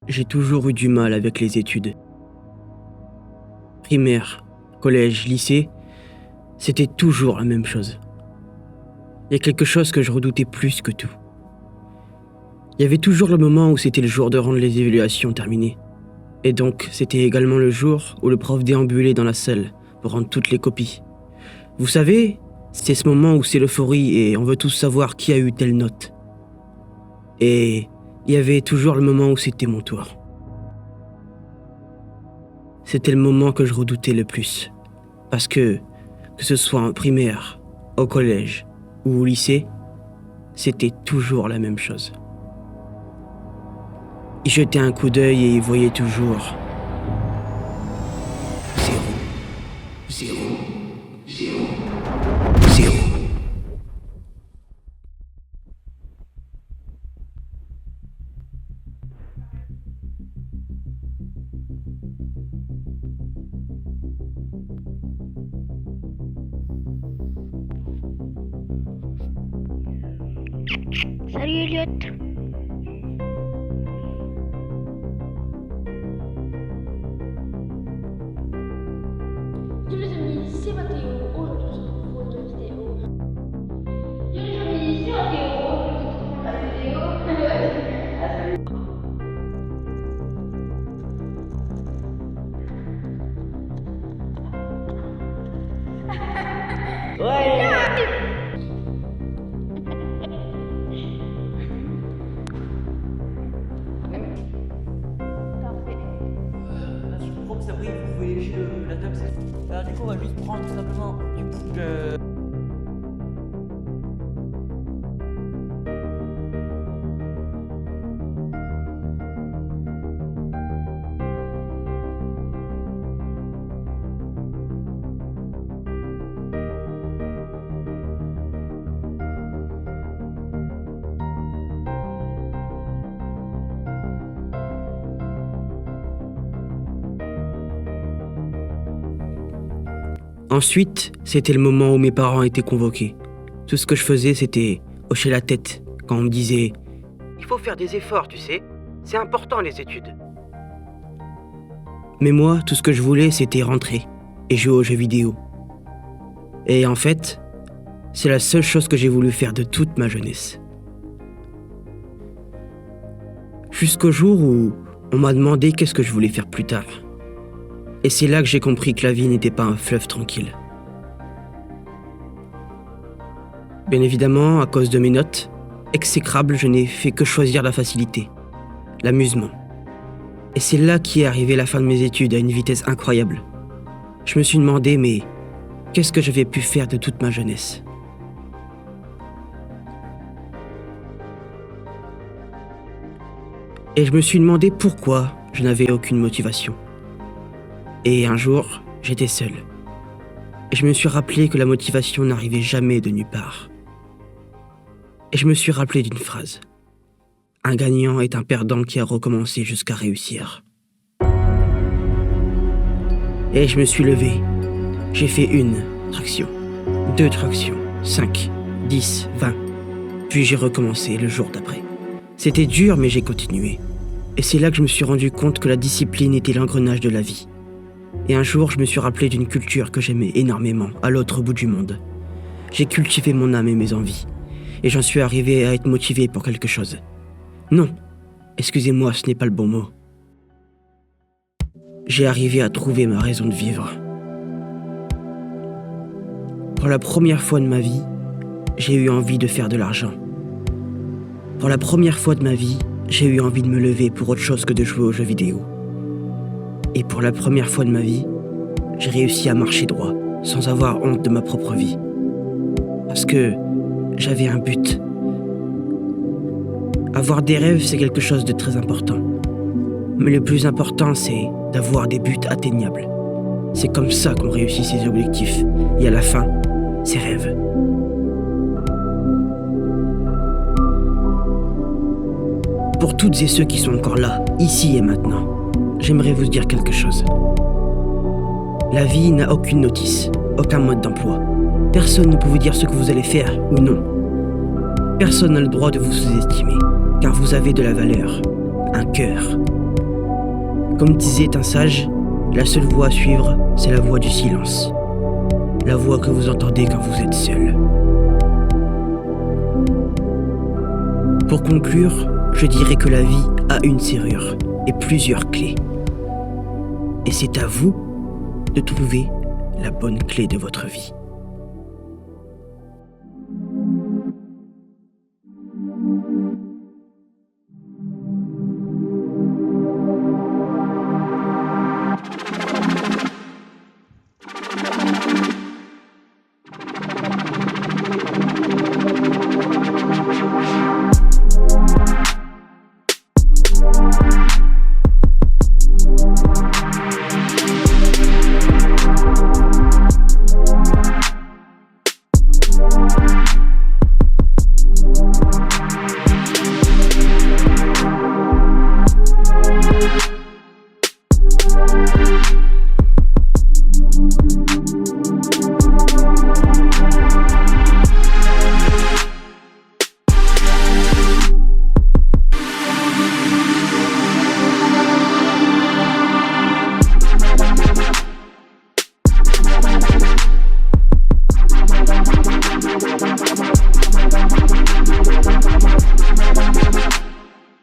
J'ai toujours eu du mal avec les études. Primaire, collège, lycée, c'était toujours la même chose. Il y a quelque chose que je redoutais plus que tout. Il y avait toujours le moment où c'était le jour de rendre les évaluations terminées. Et donc, c'était également le jour où le prof déambulait dans la salle pour rendre toutes les copies. Vous savez, c'est ce moment où c'est l'euphorie et on veut tous savoir qui a eu telle note. Et il y avait toujours le moment où c'était mon tour. C'était le moment que je redoutais le plus. Parce que ce soit en primaire, au collège ou au lycée, c'était toujours la même chose. Il jetait un coup d'œil et il voyait toujours 0, 0, 0, 0. Salut Elliot. Yo les amis, c'est Mathéo. Aujourd'hui on se retrouve pour une vidéo. Yo les amis, c'est Mathéo. Aujourd'hui on se retrouve pour la vidéo. Je comprends que ça brille, vous voyez lécher la table. Alors du coup on va juste prendre tout simplement du coup Ensuite, c'était le moment où mes parents étaient convoqués. Tout ce que je faisais, c'était hocher la tête quand on me disait « Il faut faire des efforts, tu sais, c'est important les études. » Mais moi, tout ce que je voulais, c'était rentrer et jouer aux jeux vidéo. Et en fait, c'est la seule chose que j'ai voulu faire de toute ma jeunesse. Jusqu'au jour où on m'a demandé qu'est-ce que je voulais faire plus tard. Et c'est là que j'ai compris que la vie n'était pas un fleuve tranquille. Bien évidemment, à cause de mes notes exécrables, je n'ai fait que choisir la facilité, l'amusement. Et c'est là qu'est arrivée la fin de mes études à une vitesse incroyable. Je me suis demandé, mais qu'est-ce que j'avais pu faire de toute ma jeunesse ? Et je me suis demandé pourquoi je n'avais aucune motivation. Et un jour, j'étais seul. Et je me suis rappelé que la motivation n'arrivait jamais de nulle part. Et je me suis rappelé d'une phrase. Un gagnant est un perdant qui a recommencé jusqu'à réussir. Et je me suis levé. J'ai fait 1 traction, 2 tractions, 5, 10, 20. Puis j'ai recommencé le jour d'après. C'était dur, mais j'ai continué. Et c'est là que je me suis rendu compte que la discipline était l'engrenage de la vie. Et un jour, je me suis rappelé d'une culture que j'aimais énormément, à l'autre bout du monde. J'ai cultivé mon âme et mes envies. Et j'en suis arrivé à être motivé pour quelque chose. Non, excusez-moi, ce n'est pas le bon mot. J'ai arrivé à trouver ma raison de vivre. Pour la première fois de ma vie, j'ai eu envie de faire de l'argent. Pour la première fois de ma vie, j'ai eu envie de me lever pour autre chose que de jouer aux jeux vidéo. Et pour la première fois de ma vie, j'ai réussi à marcher droit, sans avoir honte de ma propre vie. Parce que j'avais un but. Avoir des rêves, c'est quelque chose de très important. Mais le plus important, c'est d'avoir des buts atteignables. C'est comme ça qu'on réussit ses objectifs. Et à la fin, ses rêves. Pour toutes et ceux qui sont encore là, ici et maintenant, j'aimerais vous dire quelque chose. La vie n'a aucune notice, aucun mode d'emploi. Personne ne peut vous dire ce que vous allez faire ou non. Personne n'a le droit de vous sous-estimer, car vous avez de la valeur, un cœur, Comme disait un sage, la seule voie à suivre, c'est la voie du silence. La voix que vous entendez quand vous êtes seul. Pour conclure, je dirais que la vie a une serrure et plusieurs clés. Et c'est à vous de trouver la bonne clé de votre vie.